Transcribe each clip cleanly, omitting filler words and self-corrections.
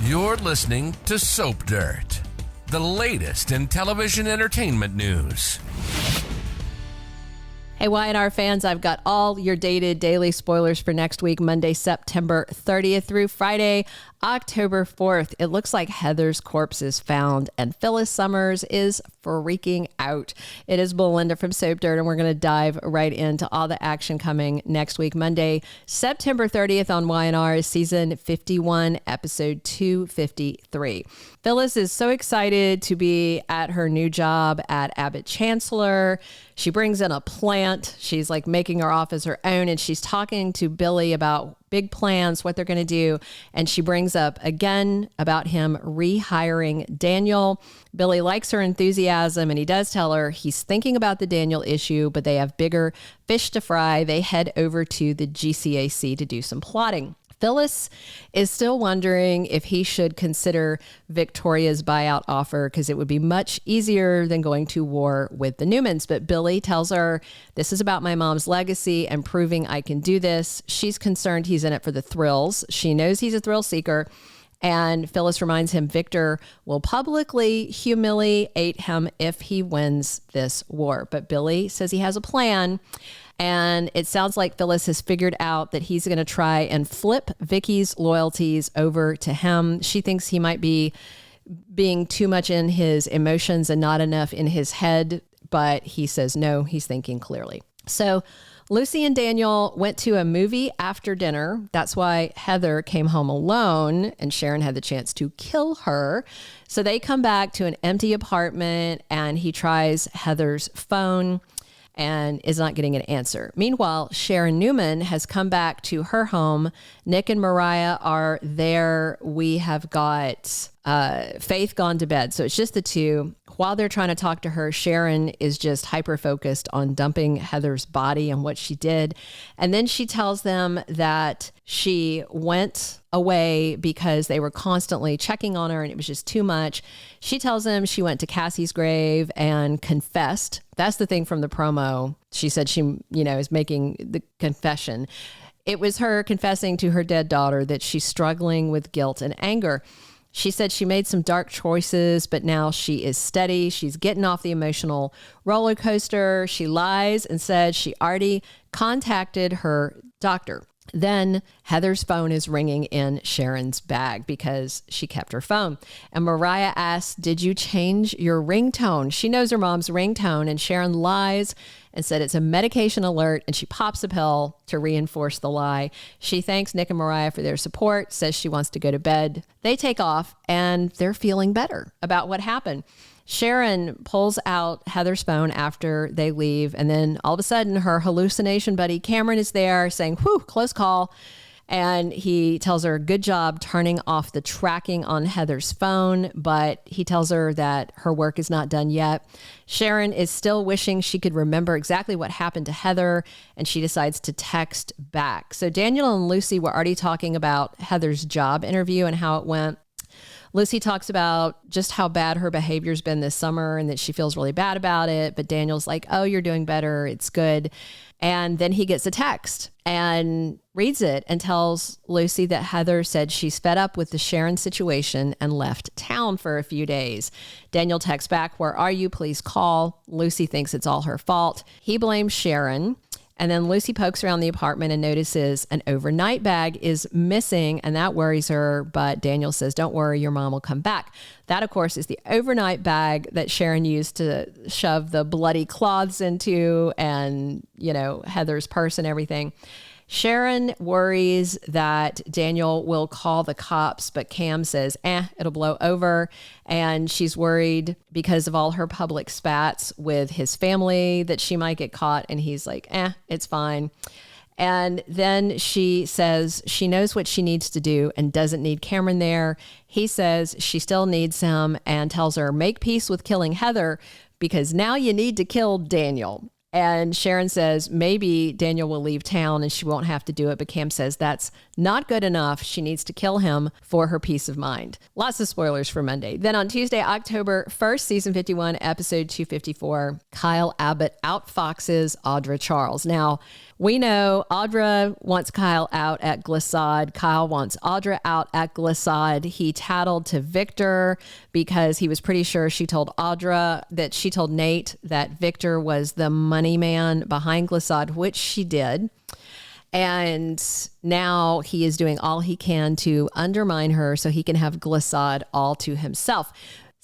You're listening to Soap Dirt, the latest in television entertainment news. Hey, Y&R fans, I've got all your dated daily spoilers for next week, Monday, September 30th through Friday, October 4th. It looks like Heather's corpse is found and Phyllis Summers is freaking out. It is Belinda from Soap Dirt, and we're going to dive right into all the action coming next week, Monday, September 30th on Y&R, season 51, episode 253. Phyllis is so excited to be at her new job at Abbott Chancellor. She brings in a plant. She's like making her office her own, and she's talking to Billy about big plans, what they're going to do. And she brings up again about him rehiring Daniel. Billy likes her enthusiasm, and he does tell her he's thinking about the Daniel issue, but they have bigger fish to fry. They head over to the GCAC to do some plotting. Phyllis is still wondering if he should consider Victoria's buyout offer because it would be much easier than going to war with the Newmans. But Billy tells her, this is about my mom's legacy and proving I can do this. She's concerned he's in it for the thrills. She knows he's a thrill seeker. And Phyllis reminds him Victor will publicly humiliate him if he wins this war. But Billy says he has a plan. And it sounds like Phyllis has figured out that he's going to try and flip Vicky's loyalties over to him. She thinks he might be being too much in his emotions and not enough in his head. But he says, no, he's thinking clearly. So Lucy and Daniel went to a movie after dinner. That's why Heather came home alone and Sharon had the chance to kill her. So they come back to an empty apartment and he tries Heather's phone and is not getting an answer. Meanwhile, Sharon Newman has come back to her home. Nick and Mariah are there. We have got Faith gone to bed. So it's just the two. While they're trying to talk to her, Sharon is just hyper-focused on dumping Heather's body and what she did. And then she tells them that she went away because they were constantly checking on her and it was just too much. She tells them she went to Cassie's grave and confessed. That's the thing from the promo. She said she, is making the confession. It was her confessing to her dead daughter that she's struggling with guilt and anger. She said she made some dark choices, but now she is steady. She's getting off the emotional roller coaster. She lies and said she already contacted her doctor. Then Heather's phone is ringing in Sharon's bag because she kept her phone. And Mariah asks, did you change your ringtone? She knows her mom's ringtone, and Sharon lies and said it's a medication alert, and she pops a pill to reinforce the lie. She thanks Nick and Mariah for their support, says she wants to go to bed. They take off, and they're feeling better about what happened. Sharon pulls out Heather's phone after they leave, and then all of a sudden her hallucination buddy Camryn is there saying, whew, close call. And he tells her, good job turning off the tracking on Heather's phone, but he tells her that her work is not done yet. Sharon is still wishing she could remember exactly what happened to Heather, and she decides to text back. So Daniel and Lucy were already talking about Heather's job interview and how it went. Lucy talks about just how bad her behavior's been this summer and that she feels really bad about it. But Daniel's like, oh, you're doing better. It's good. And then he gets a text and reads it and tells Lucy that Heather said she's fed up with the Sharon situation and left town for a few days. Daniel texts back, where are you? Please call. Lucy thinks it's all her fault. He blames Sharon. And then Lucy pokes around the apartment and notices an overnight bag is missing, and that worries her. But Daniel says, don't worry, your mom will come back. That, of course, is the overnight bag that Sharon used to shove the bloody cloths into and, Heather's purse and everything. Sharon worries that Daniel will call the cops, but Cam says, it'll blow over. And she's worried because of all her public spats with his family that she might get caught. And he's like, it's fine. And then she says she knows what she needs to do and doesn't need Camryn there. He says she still needs him and tells her, make peace with killing Heather because now you need to kill Daniel. And Sharon says maybe Daniel will leave town and she won't have to do it. But Cam says that's Not good enough. She needs to kill him for her peace of mind. Lots of spoilers for Monday. Then on Tuesday, October 1st, season 51, episode 254, Kyle Abbott outfoxes Audra Charles. Now, we know Audra wants Kyle out at Glissade. Kyle wants Audra out at Glissade. He tattled to Victor because he was pretty sure she told Nate that Victor was the money man behind Glissade, which she did. And now he is doing all he can to undermine her so he can have Glissade all to himself.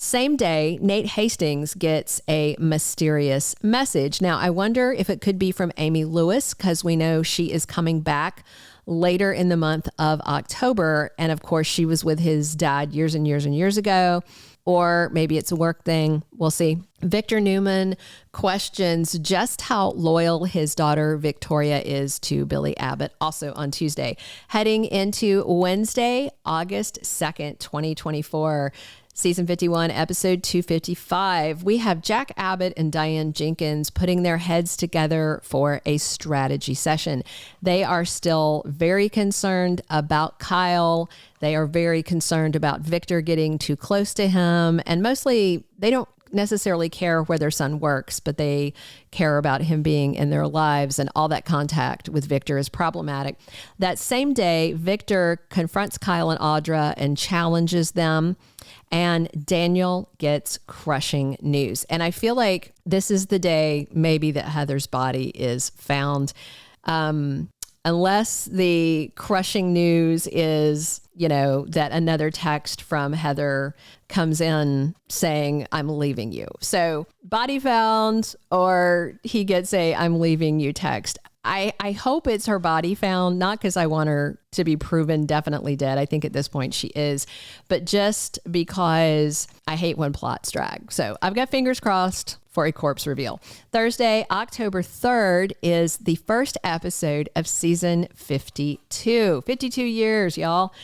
Same day, Nate Hastings gets a mysterious message. Now, I wonder if it could be from Amy Lewis, because we know she is coming back later in the month of October. And of course, she was with his dad years and years and years ago. Or maybe it's a work thing. We'll see. Victor Newman questions just how loyal his daughter Victoria is to Billy Abbott, also on Tuesday. Heading into Wednesday, August 2nd, 2024. Season 51, episode 255. We have Jack Abbott and Diane Jenkins putting their heads together for a strategy session. They are still very concerned about Kyle. They are very concerned about Victor getting too close to him. And mostly, they don't necessarily care where their son works, but they care about him being in their lives, and all that contact with Victor is problematic. That same day, Victor confronts Kyle and Audra and challenges them, and Daniel gets crushing news. And I feel like this is the day maybe that Heather's body is found. Unless the crushing news is, that another text from Heather comes in saying, I'm leaving you. So body found, or he gets a I'm leaving you text. I hope it's her body found, not because I want her to be proven definitely dead. I think at this point she is, but just because I hate when plots drag. So I've got fingers crossed for a corpse reveal. Thursday, October 3rd is the first episode of season 52. 52 years, y'all.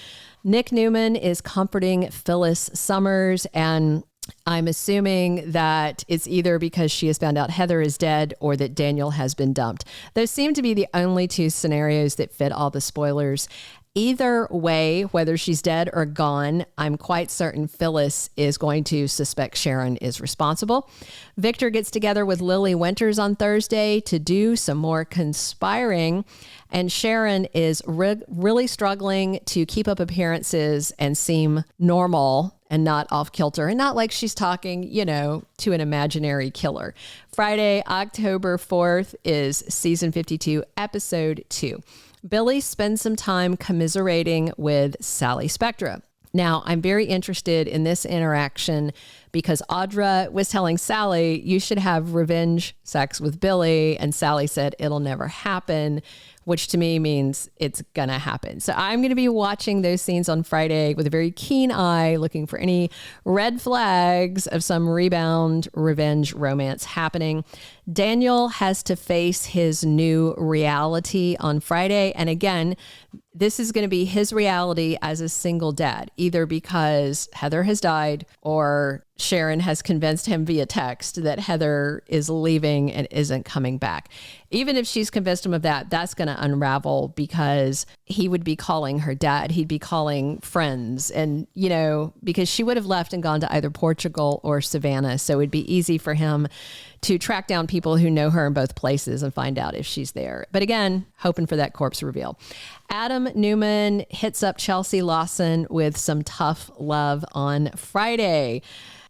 Nick Newman is comforting Phyllis Summers, and I'm assuming that it's either because she has found out Heather is dead or that Daniel has been dumped. Those seem to be the only two scenarios that fit all the spoilers. Either way, whether she's dead or gone, I'm quite certain Phyllis is going to suspect Sharon is responsible. Victor gets together with Lily Winters on Thursday to do some more conspiring, and Sharon is really struggling to keep up appearances and seem normal and not off kilter, and not like she's talking, to an imaginary killer. Friday, October 4th is season 52, episode 2. Billy spends some time commiserating with Sally Spectra. Now, I'm very interested in this interaction because Audra was telling Sally, you should have revenge sex with Billy. And Sally said, it'll never happen, which to me means it's going to happen. So I'm going to be watching those scenes on Friday with a very keen eye, looking for any red flags of some rebound revenge romance happening. Daniel has to face his new reality on Friday. And again, this is going to be his reality as a single dad, either because Heather has died or Sharon has convinced him via text that Heather is leaving and isn't coming back. Even if she's convinced him of that, that's going to unravel because he would be calling her dad. He'd be calling friends and, because she would have left and gone to either Portugal or Savannah. So it'd be easy for him to track down people who know her in both places and find out if she's there. But again, hoping for that corpse reveal. Adam Newman hits up Chelsea Lawson with some tough love on Friday.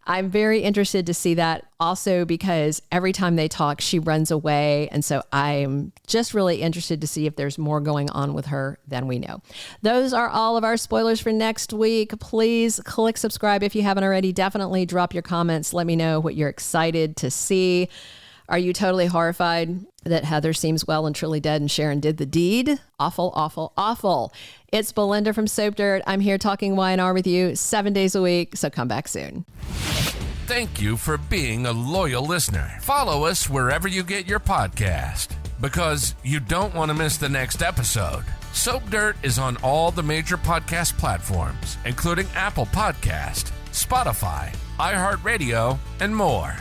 I'm very interested to see that also because every time they talk, she runs away. And so I'm just really interested to see if there's more going on with her than we know. Those are all of our spoilers for next week. Please click subscribe if you haven't already. Definitely drop your comments. Let me know what you're excited to see. Are you totally horrified that Heather seems well and truly dead and Sharon did the deed? Awful, awful, awful. It's Belinda from Soap Dirt. I'm here talking Y&R with you 7 days a week, so come back soon. Thank you for being a loyal listener. Follow us wherever you get your podcast because you don't want to miss the next episode. Soap Dirt is on all the major podcast platforms, including Apple Podcast, Spotify, iHeartRadio, and more.